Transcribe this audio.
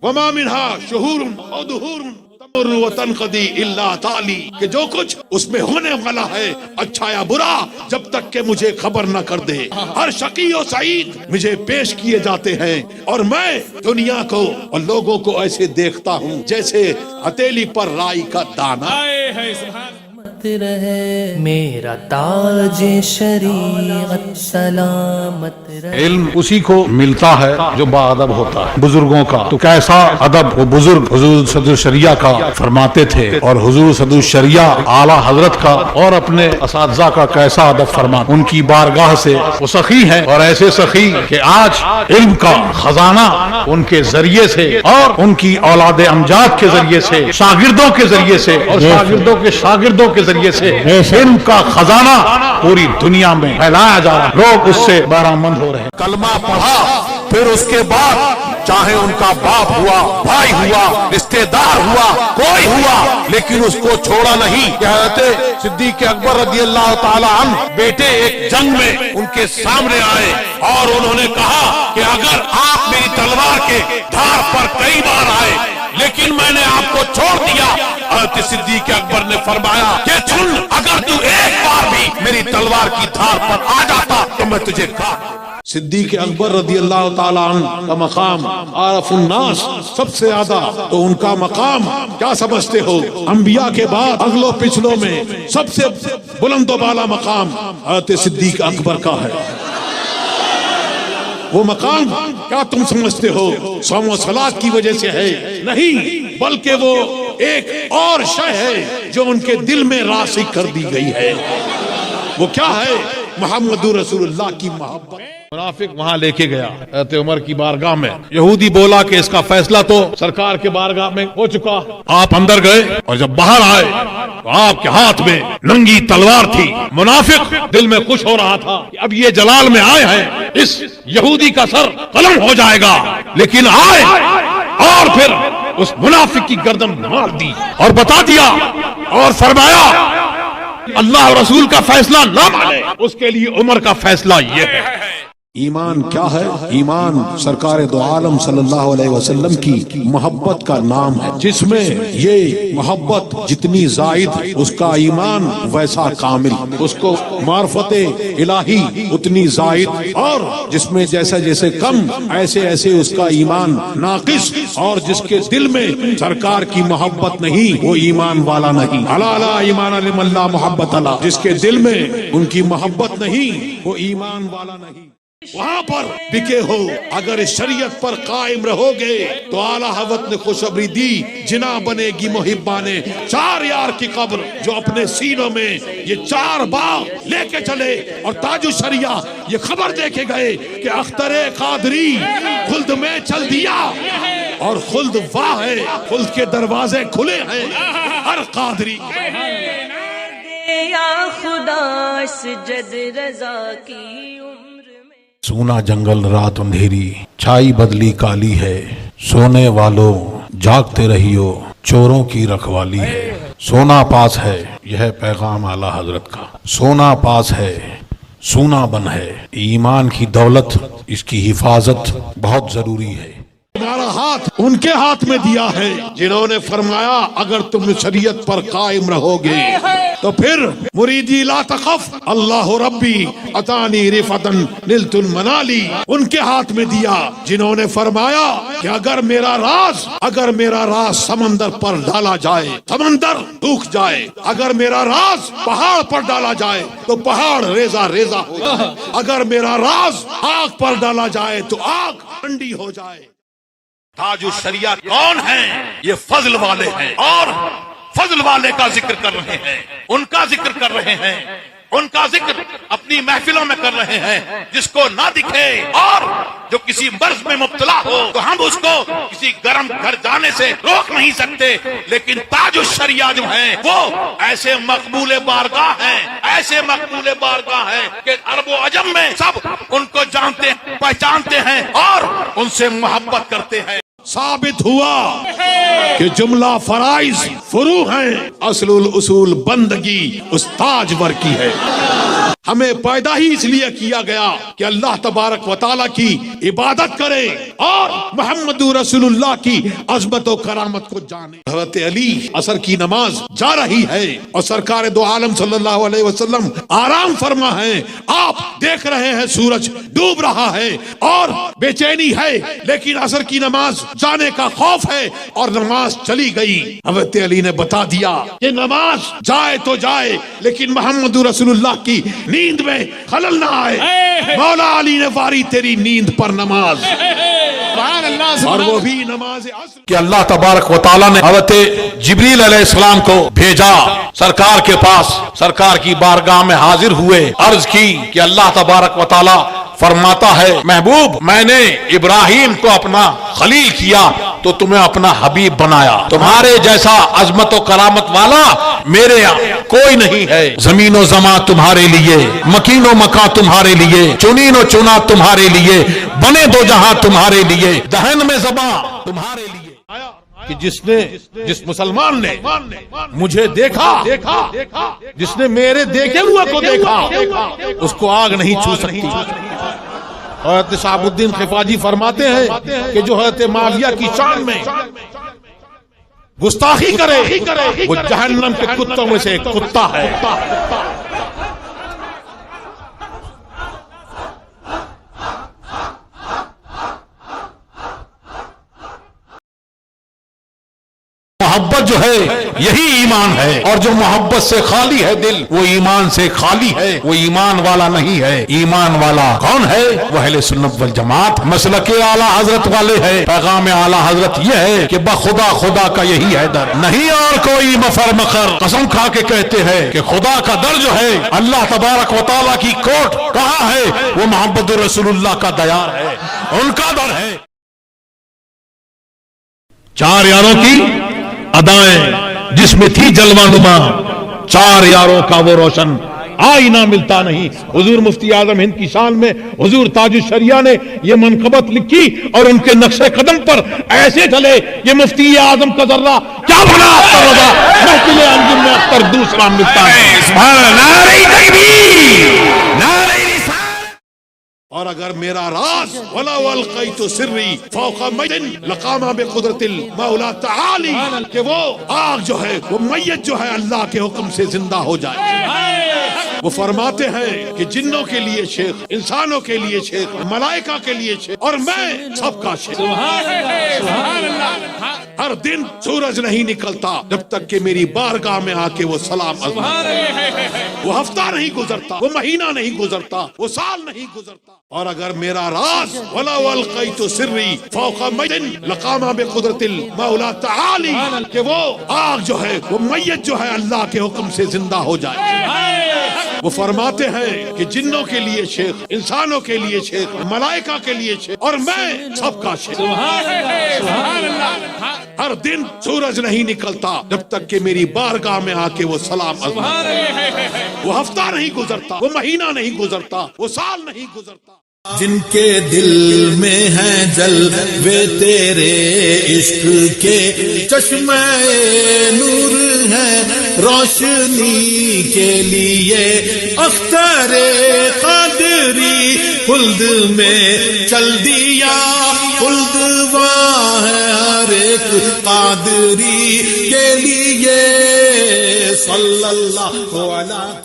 وما منہا شہور و دہور تمر و تنقضی الا تعالی، کہ جو کچھ اس میں ہونے والا ہے اچھا یا برا جب تک کہ مجھے خبر نہ کر دے، ہر شقی و سعید مجھے پیش کیے جاتے ہیں، اور میں دنیا کو اور لوگوں کو ایسے دیکھتا ہوں جیسے ہتھیلی پر رائی کا دانہ۔ رہے میرا تاج شریعت سلامت رہے۔ علم اسی کو ملتا ہے جو باادب ہوتا ہے، بزرگوں کا تو کیسا ادب وہ بزرگ حضور صدر الشریعہ کا فرماتے تھے، اور حضور صدر الشریعہ اعلیٰ حضرت کا اور اپنے اساتذہ کا کیسا ادب فرماتے، ان کی بارگاہ سے وہ سخی ہیں، اور ایسے سخی کہ آج علم کا خزانہ ان کے ذریعے سے اور ان کی اولاد امجاد کے ذریعے سے، شاگردوں کے ذریعے سے اور شاگردوں کے شاگردوں کے ذریعے سے علم کا خزانہ پوری دنیا میں پھیلایا جا رہا ہے، لوگ اس سے بہرامند ہو رہے ہیں۔ کلمہ پڑھا، پھر اس کے بعد چاہے ان کا باپ ہوا، بھائی ہوا، رشتہ دار ہوا، کوئی ہوا، لیکن اس کو چھوڑا نہیں۔ کہ حضرت صدیق اکبر رضی اللہ تعالی عنہ بیٹے ایک جنگ میں ان کے سامنے آئے اور انہوں نے کہا کہ اگر آپ میری تلوار کے دھار پر کئی بار آئے لیکن میں نے آپ کو چھوڑ دیا، حضرت صدیق اکبر نے فرمایا کہ سن، اگر تو ایک بار بھی میری تلوار کی دھار پر آ جاتا تو میں تجھے کاٹ۔ صدیق اکبر رضی اللہ تعالی عنہ کا مقام عارف الناس سب سے زیادہ، تو ان کا مقام کیا سمجھتے ہو؟ انبیاء کے بعد اگلوں پچھلوں میں سب سے بلند و بالا مقام حضرت صدیق اکبر کا ہے۔ وہ مقام کیا تم سمجھتے ہو صوم و صلات کی وجہ سے ہے؟ نہیں، بلکہ وہ ایک اور شے ہے جو ان کے دل میں راسخ کر دی گئی ہے۔ وہ کیا ہے؟ محمد رسول اللہ کی محبت۔ منافق وہاں لے کے گیا حضرت عمر کی بارگاہ میں، یہودی بولا کہ اس کا فیصلہ تو سرکار کے بارگاہ میں ہو چکا۔ آپ اندر گئے اور جب باہر آئے تو آپ کے ہاتھ میں ننگی تلوار تھی۔ منافق دل میں خوش ہو رہا تھا کہ اب یہ جلال میں آئے ہیں، اس یہودی کا سر قلم ہو جائے گا، لیکن آئے اور پھر اس منافق کی گردن مار دی اور بتا دیا اور فرمایا اللہ اور رسول کا فیصلہ نہ مانے، اس کے لیے عمر کا فیصلہ یہ ہے۔ ایمان کیا ہے؟ ایمان سرکار دو عالم صلی اللہ علیہ وسلم کی محبت کا نام ہے، جس میں یہ محبت جتنی زائد اس کا ایمان ویسا کامل، اس کو معرفت الہی اتنی زائد، اور جس میں جیسے جیسے کم ایسے ایسے اس کا ایمان ناقص، اور جس کے دل میں سرکار کی محبت نہیں وہ ایمان والا نہیں۔ الا ایمان لمن لا محبت له، جس کے دل میں ان کی محبت نہیں وہ ایمان والا نہیں۔ وہاں پر بکے ہو، اگر اس شریعت پر قائم رہو گے تو اعلیٰ حضرت نے خوشخبری دی، جنا بنے گی محبانے چار یار کی قبر، جو اپنے سینوں میں یہ چار باغ لے کے چلے، اور تاج الشریعہ یہ خبر دے کے گئے کہ اختر قادری خلد میں چل دیا، اور خلد واہ ہے، خلد کے دروازے کھلے ہیں ہر قادری۔ یا خدا سجد رضا کی سونا جنگل رات اندھیری، چھائی بدلی کالی ہے، سونے والوں جاگتے رہیو، چوروں کی رکھوالی ہے۔ سونا پاس ہے، یہ ہے پیغام اعلیٰ حضرت کا، سونا پاس ہے، سونا بن ہے، ایمان کی دولت، اس کی حفاظت بہت ضروری ہے۔ ہمارا ہاتھ ان کے ہاتھ میں دیا ہے جنہوں نے فرمایا اگر تم شریعت پر قائم رہو گے تو پھر مریدی لا تخف اللہ ربی عطانی رفتن نلت المنالی، ان کے ہاتھ میں دیا جنہوں نے فرمایا کہ اگر میرا راز سمندر پر ڈالا جائے سمندر سوکھ جائے، اگر میرا راز پہاڑ پر ڈالا جائے تو پہاڑ ریزہ ریزہ ہو جائے، اگر میرا راز آگ پر ڈالا جائے تو آگ ٹھنڈی ہو جائے۔ تاج الشریعہ کون ہیں؟ یہ فضل والے ہیں، اور فضل والے کا ذکر کر رہے ہیں، ان کا ذکر کر رہے ہیں، ان کا ذکر اپنی محفلوں میں کر رہے ہیں۔ جس کو نہ دکھے اور جو کسی مرض میں مبتلا ہو تو ہم اس کو کسی گرم گھر جانے سے روک نہیں سکتے، لیکن تاج الشریعہ جو ہیں وہ ایسے مقبول بارگاہ ہیں، ایسے مقبول بارگاہ ہیں کہ عرب و عجم میں سب ان کو جانتے پہچانتے ہیں اور ان سے محبت کرتے ہیں۔ ثابت ہوا کہ جملہ فرائض فروع ہیں، اصل الاصول بندگی اس تاجور کی ہے۔ ہمیں پیدا ہی اس لیے کیا گیا کہ اللہ تبارک و تعالیٰ کی عبادت کرے اور محمد رسول اللہ کی عظمت و کرامت کو جانے. حضرت علی عصر کی نماز جا رہی ہے اور سرکار دو عالم صلی اللہ علیہ وسلم آرام فرما ہے. آپ دیکھ رہے ہیں سورج ڈوب رہا ہے اور بے چینی ہے، لیکن عصر کی نماز جانے کا خوف ہے اور نماز چلی گئی. حضرت علی نے بتا دیا کہ نماز جائے تو جائے لیکن محمد رسول اللہ کی نیند میں خلل نہ آئے. مولا علی نے واری تیری نیند پر نماز، اور وہ بھی نماز عصر. کہ اللہ تبارک و تعالیٰ نے حضرت جبریل علیہ السلام کو بھیجا سرکار کے پاس، سرکار کی بارگاہ میں حاضر ہوئے، عرض کی کہ اللہ تبارک و تعالیٰ فرماتا ہے محبوب میں نے ابراہیم کو اپنا خلیل کیا تو تمہیں اپنا حبیب بنایا. تمہارے جیسا عظمت و کرامت والا میرے یہاں کوئی نہیں ہے. زمین و زمان تمہارے لیے، مکین و مکان تمہارے لیے، چنین و چنا تمہارے لیے، بنے دو جہاں تمہارے لیے، دہن میں زباں تمہارے لیے. کہ جس مسلمان نے مجھے دیکھا، جس نے میرے دیکھے ہوئے کو دیکھا، اس کو آگ نہیں چھو سکتی. حضرت شہاب الدین خفاجی فرماتے ہیں کہ جو حضرت معاویہ کی شان میں گستاخی کرے وہ جہنم کے کتوں میں سے ایک کتا ہے. محبت جو ہے یہی ایمان ہے، اور جو محبت سے خالی ہے دل وہ ایمان سے خالی ہے، وہ ایمان والا نہیں ہے. ایمان والا کون ہے؟ وہ اہل سنت والجماعت مسلک اعلیٰ حضرت والے ہے. پیغام اعلیٰ حضرت یہ ہے کہ بخدا خدا کا یہی ہے در، نہیں اور کوئی مفر مخر. قسم کھا کے کہتے ہیں کہ خدا کا در جو ہے، اللہ تبارک و تعالیٰ کی کوٹ کہاں ہے؟ وہ محمد رسول اللہ کا دیار ہے، ان کا در ہے. چار یاروں کی ادائیں جس میں تھی جلوہ نما، چار یاروں کا وہ روشن آئینہ ملتا نہیں. حضور مفتی اعظم ہند کی شان میں حضور تاج الشریعہ نے یہ منقبت لکھی اور ان کے نقش قدم پر ایسے چلے یہ مفتی اعظم کا ذرہ کیا بنا اختر رضا، محفل انجم میں اختر دوسرا ملتا ہے. سبحان نعرہ تکبیر، نعرہ رسالت. اور اگر میرا راز وَلَوْ أَلْقَيْتُ سِرِّي فَوْقَ مَيٍّ لَقَامَ بِقُدْرَةِ الْمَوْلَى تعالی، کہ وہ آگ جو ہے، وہ میت جو ہے اللہ کے حکم سے زندہ ہو جائے. وہ فرماتے ہیں کہ جنوں کے لیے شیخ، انسانوں کے لیے شیخ، ملائکہ کے لیے شیخ، اور میں سب کا شیخ. ہر دن سورج نہیں نکلتا جب تک کہ میری بارگاہ میں آ کے وہ سلام وہ ہفتہ نہیں گزرتا، وہ مہینہ نہیں گزرتا، وہ سال نہیں گزرتا. اور اگر میرا راز وَلَوْ أَلْقَيْتُ سِرِّي فَوْقَ مَيٍّ لَقَامَ بِقُدْرَةِ الْمَوْلَى تعالی، کہ وہ آگ جو ہے، وہ میت جو ہے اللہ کے حکم سے زندہ ہو جائے. وہ فرماتے ہیں کہ جنوں کے لیے شیخ، انسانوں کے لیے شیخ، ملائکہ کے لیے شیخ، اور میں سب کا شیخ. ہر دن سورج نہیں نکلتا جب تک کہ میری بارگاہ میں آ کے وہ سلام وہ ہفتہ نہیں گزرتا، وہ مہینہ نہیں گزرتا، وہ سال نہیں گزرتا. جن کے دل میں ہیں جلوے تیرے عشق کے، چشمہ نور ہے روشنی کے لیے، اختر قادری خلد میں چل دیا، خلد وہاں ہے ہر ایک قادری کے لیے. صلی اللہ علیہ